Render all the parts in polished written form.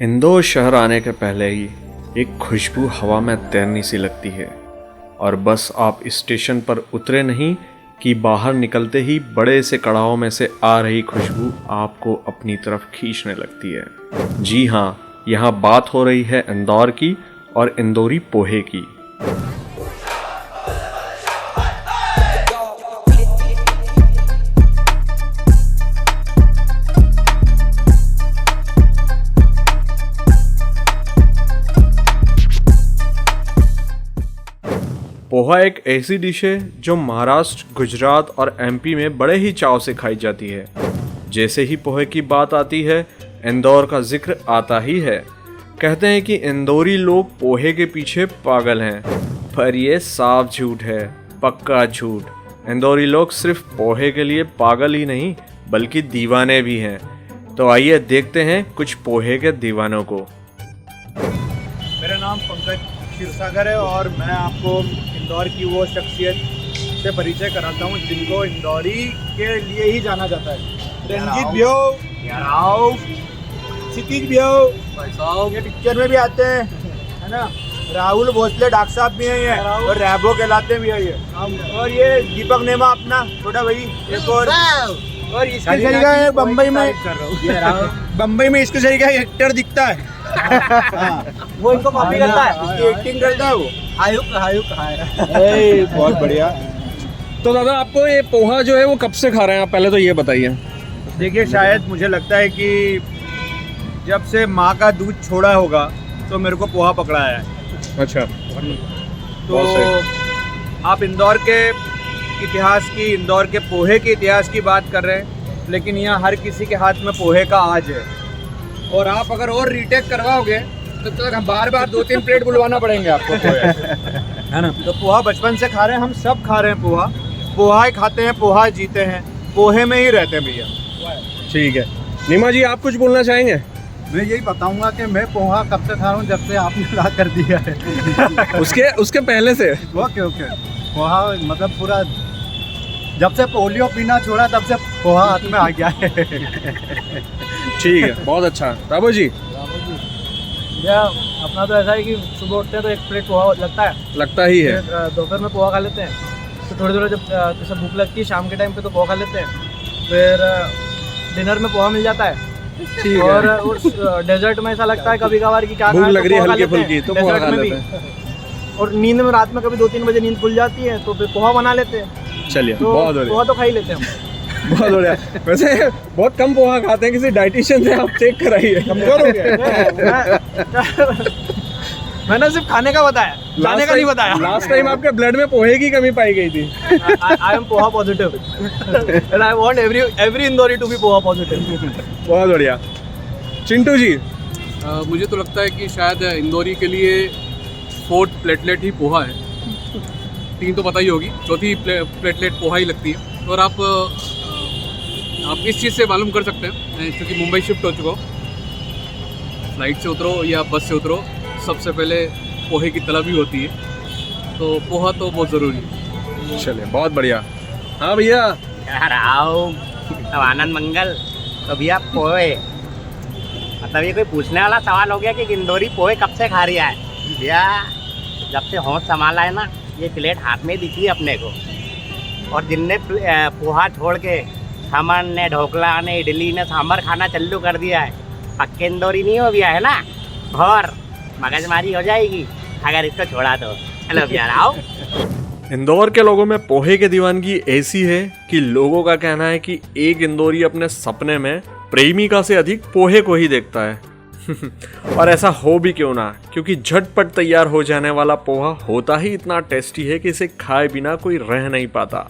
इंदौर शहर आने के पहले ही एक खुशबू हवा में तैरनी सी लगती है और बस आप स्टेशन पर उतरे नहीं कि बाहर निकलते ही बड़े से कड़ाहों में से आ रही खुशबू आपको अपनी तरफ खींचने लगती है। जी हाँ, यहाँ बात हो रही है इंदौर की और इंदौरी पोहे की। पोहा एक ऐसी डिश है जो महाराष्ट्र, गुजरात और एमपी में बड़े ही चाव से खाई जाती है। जैसे ही पोहे की बात आती है, इंदौर का जिक्र आता ही है। कहते हैं कि इंदौरी लोग पोहे के पीछे पागल हैं, पर ये साफ झूठ है, पक्का झूठ। इंदौरी लोग सिर्फ पोहे के लिए पागल ही नहीं बल्कि दीवाने भी हैं। तो आइए देखते हैं कुछ पोहे के दीवानों को। मेरा नाम पंकज क्षीरसागर है और मैं आपको इंदौर की वो शख्सियत से परिचय कराता हूँ जिनको इंदौरी के लिए ही जाना जाता है। रंजीत भ्यो, क्षितिज भ्यो, ये पिक्चर में भी आते हैं, है ना। राहुल भोसले डॉक्टर साहब भी हैं ये, और रैबो कहलाते भी हैं ये। और ये दीपक नेमा अपना छोटा भाई, एक और इसके शरीका है बम्बई में इसके शरीका एक्टर दिखता है। वो इनको कॉपी करता है, इसकी एक्टिंग करता है वो। बहुत बढ़िया। तो दादा, आपको ये पोहा जो है वो कब से खा रहे हैं आप, पहले तो ये बताइए। देखिए, शायद मुझे लगता है कि जब से माँ का दूध छोड़ा होगा तो मेरे को पोहा पकड़ा है। अच्छा, तो आप इंदौर के इतिहास की, इंदौर के पोहे के इतिहास की बात कर रहे हैं, लेकिन यहाँ हर किसी के हाथ में पोहे का आज है। और आप अगर और रीटेक करवाओगे तो हम बार बार 2-3 प्लेट बुलवाना पड़ेंगे आपको है ना। तो पोहा बचपन से खा रहे हैं, हम सब खा रहे हैं पोहा। पोहा ही खाते हैं, पोहा जीते हैं, पोहे में ही रहते हैं भैया। ठीक है, नीमा जी, आप कुछ बोलना चाहेंगे? मैं यही बताऊंगा कि मैं पोहा कब से खा रहा हूँ, जब से आपने ला कर दिया है। उसके पहले से ओके पोहा मतलब पूरा जब से पोलियो पीना छोड़ा तब से पोहा हाथ में आ गया है। ठीक है, बहुत अच्छा। राबो जी, भैया अपना तो ऐसा है कि सुबह उठते हैं तो एक प्लेट पोहा लगता ही है। दोपहर में पोहा खा लेते हैं, तो थोड़ी देर जब जैसे भूख लगती है शाम के टाइम पे तो पोहा खा लेते हैं। फिर डिनर में पोहा मिल जाता है। ठीक और है। उस डेजर्ट में ऐसा लगता है कभी कभार की क्या भूख लग रही है हल्की फुल्की तो पोहा खा लेते हैं। और नींद में रात में कभी 2-3 बजे नींद खुल जाती है तो फिर पोहा बना लेते हैं। चलिए, तो बहुत बढ़िया, पोहा तो खा ही लेते हैं हम। बहुत बढ़िया। वैसे बहुत कम पोहा खाते हैं, किसी डाइटिशियन से आप चेक कराइए। कमजोर हो गया। मैंने सिर्फ खाने का बताया, जाने का नहीं बताया। लास्ट टाइम आपके ब्लड में पोहे की कमी पाई गई थी। I am poha positive and I want every Indori to be poha positive. बहुत बढ़िया। चिंटू जी, मुझे तो लगता है कि शायद इंदौरी के लिए 4th प्लेटलेट ही पोहा है। 3 तो पता ही होगी, चौथी प्लेटलेट पोहा ही लगती है। और आप इस चीज़ से मालूम कर सकते हैं, क्योंकि मुंबई शिफ्ट हो चुका हो, फ्लाइट से उतरो या बस से उतरो, सबसे पहले पोहे की तलब ही होती है। तो पोहा तो बहुत ज़रूरी है। चलिए, बहुत बढ़िया। हाँ भैया, आओ तब आनंद मंगल। तो भैया पोहे, मतलब ये कोई पूछने वाला सवाल हो गया कि इंदौरी पोहे कब से खा रहा है। भैया जब से होश संभाला है ना, ये प्लेट हाथ में दिखी अपने को। और जिनने पोहा छोड़ के खमन ने, ढोकला ने, इडली ने, सांभर खाना चालू कर दिया है, पक्के इंदौरी नहीं हो गया है ना। और मगजमारी हो जाएगी अगर इसको छोड़ा तो। हेलो भैया, आओ। इंदौर के लोगों में पोहे की दीवानगी ऐसी है कि लोगों का कहना है कि एक इंदौरी अपने सपने में प्रेमिका से अधिक पोहे को ही देखता है। और ऐसा हो भी क्यों ना, क्योंकि झटपट तैयार हो जाने वाला पोहा होता ही इतना टेस्टी है कि इसे खाए बिना कोई रह नहीं पाता।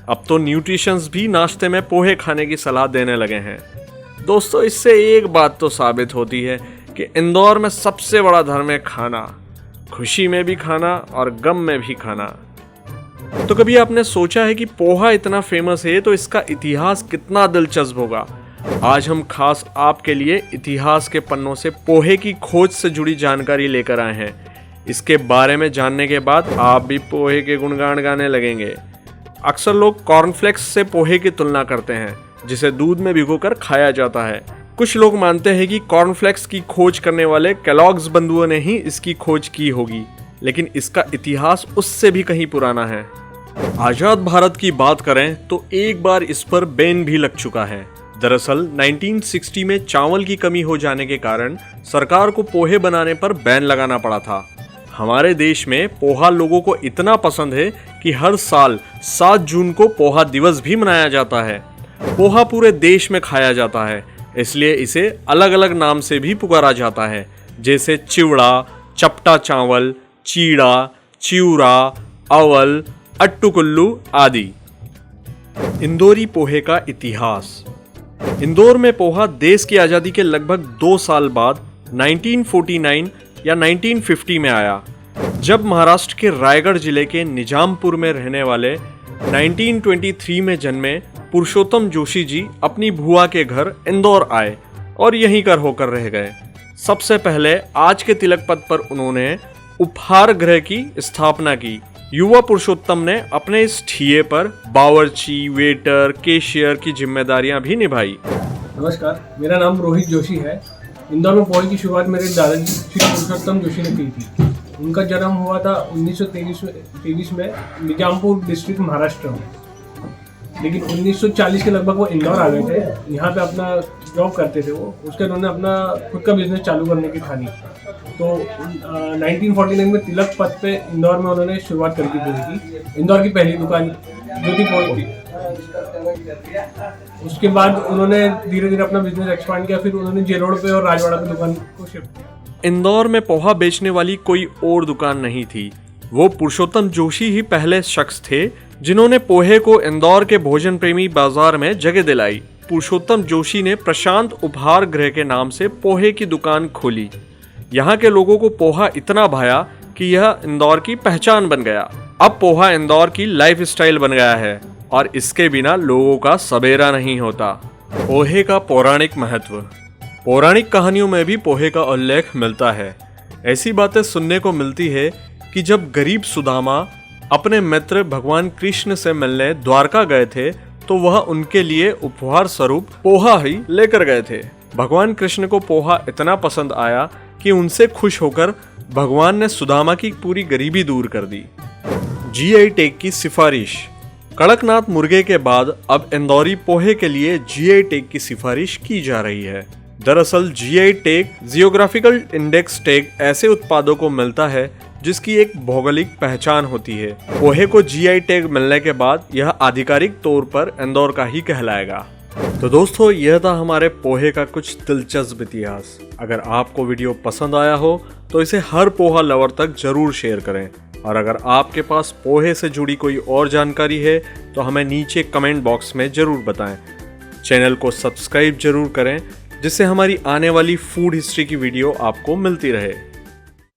अब तो न्यूट्रिशंस भी नाश्ते में पोहे खाने की सलाह देने लगे हैं। दोस्तों, इससे एक बात तो साबित होती है कि इंदौर में सबसे बड़ा धर्म है खाना। खुशी में भी खाना और गम में भी खाना। तो कभी आपने सोचा है कि पोहा इतना फेमस है तो इसका इतिहास कितना दिलचस्प होगा? आज हम खास आपके लिए इतिहास के पन्नों से पोहे की खोज से जुड़ी जानकारी लेकर आए हैं। इसके बारे में जानने के बाद आप भी पोहे के गुणगान गाने लगेंगे। अक्सर लोग कॉर्नफ्लेक्स से पोहे की तुलना करते हैं, जिसे दूध में भिगोकर खाया जाता है। कुछ लोग मानते हैं कि कॉर्नफ्लेक्स की खोज करने वाले केलॉग्स बंधुओं ने ही इसकी खोज की होगी, लेकिन इसका इतिहास उससे भी कहीं पुराना है। आजाद भारत की बात करें तो एक बार इस पर बैन भी लग चुका है। दरअसल 1960 में चावल की कमी हो जाने के कारण सरकार को पोहे बनाने पर बैन लगाना पड़ा था। हमारे देश में पोहा लोगों को इतना पसंद है कि हर साल 7 जून को पोहा दिवस भी मनाया जाता है। पोहा पूरे देश में खाया जाता है, इसलिए इसे अलग अलग नाम से भी पुकारा जाता है, जैसे चिवड़ा, चपटा चावल, चीड़ा, चिवड़ा, अवल, अट्टुकुल्लू आदि। इंदौरी पोहे का इतिहास। इंदौर में पोहा देश की आज़ादी के लगभग 2 साल बाद 1949 या 1950 में आया, जब महाराष्ट्र के रायगढ़ जिले के निजामपुर में रहने वाले 1923 में जन्मे पुरुषोत्तम जोशी जी अपनी बुआ के घर इंदौर आए और यहीं कर होकर रह गए। सबसे पहले आज के तिलक पथ पर उन्होंने उपहार गृह की स्थापना की। युवा पुरुषोत्तम ने अपने इस ठिये पर बावर्ची, वेटर, कैशियर की जिम्मेदारियां भी निभाई। नमस्कार, मेरा नाम रोहित जोशी है। इंदौर में पोहे की शुरुआत मेरे दादाजी श्री पुरुषोत्तम जोशी ने की थी। उनका जन्म हुआ था 1923 में निजामपुर डिस्ट्रिक्ट महाराष्ट्र में, लेकिन 1940 के लगभग वो इंदौर आ गए थे। यहाँ पे अपना जॉब करते थे वो। उसके उन्होंने अपना खुद का बिजनेस चालू करने की ठानी। तो 1949 में तिलक पथ पे इंदौर में उन्होंने शुरुआत करी थी पोहे की। इंदौर की पहली दुकान जो थी पोहे की। उसके बाद उन्होंने धीरे धीरे अपना बिजनेस एक्सपांड किया। फिर उन्होंने जे रोड पे और राजवाड़ा पे दुकान को शिफ्ट किया। इंदौर में पोहा बेचने वाली कोई और दुकान नहीं थी। वो पुरुषोत्तम जोशी ही पहले शख्स थे जिन्होंने पोहे को इंदौर के भोजन प्रेमी बाजार में जगह दिलाई। पुरुषोत्तम जोशी ने प्रशांत उपहार गृह के नाम से पोहे की दुकान खोली। यहाँ के लोगों को पोहा इतना भाया कि यह इंदौर की पहचान बन गया। अब पोहा इंदौर की लाइफ स्टाइल बन गया है और इसके बिना लोगों का सबेरा नहीं होता। पोहे का पौराणिक महत्व। पौराणिक कहानियों में भी पोहे का उल्लेख मिलता है। ऐसी बातें सुनने को मिलती है कि जब गरीब सुदामा अपने मित्र भगवान कृष्ण से मिलने द्वारका गए थे तो वह उनके लिए उपहार स्वरूप पोहा ही लेकर गए थे। भगवान कृष्ण को पोहा इतना पसंद आया कि उनसे खुश होकर भगवान ने सुदामा की पूरी गरीबी दूर कर दी। जीआई टैग की सिफारिश। कड़कनाथ मुर्गे के बाद अब इंदौरी पोहे के लिए जीआई टैग की सिफारिश की जा रही है। दरअसल GI tag geographical index tag ऐसे उत्पादों को मिलता है जिसकी एक भौगोलिक पहचान होती है। पोहे को जीआई टैग मिलने के बाद यह आधिकारिक तौर पर इंदौर का ही कहलाएगा। तो दोस्तों, यह था हमारे पोहे का कुछ दिलचस्प इतिहास। अगर आपको वीडियो पसंद आया हो तो इसे हर पोहा लवर तक जरूर शेयर करें, और अगर आपके पास पोहे से जुड़ी कोई और जानकारी है तो हमें नीचे कमेंट बॉक्स में जरूर बताएं। चैनल को सब्सक्राइब जरूर करें जिससे हमारी आने वाली फूड हिस्ट्री की वीडियो आपको मिलती रहे।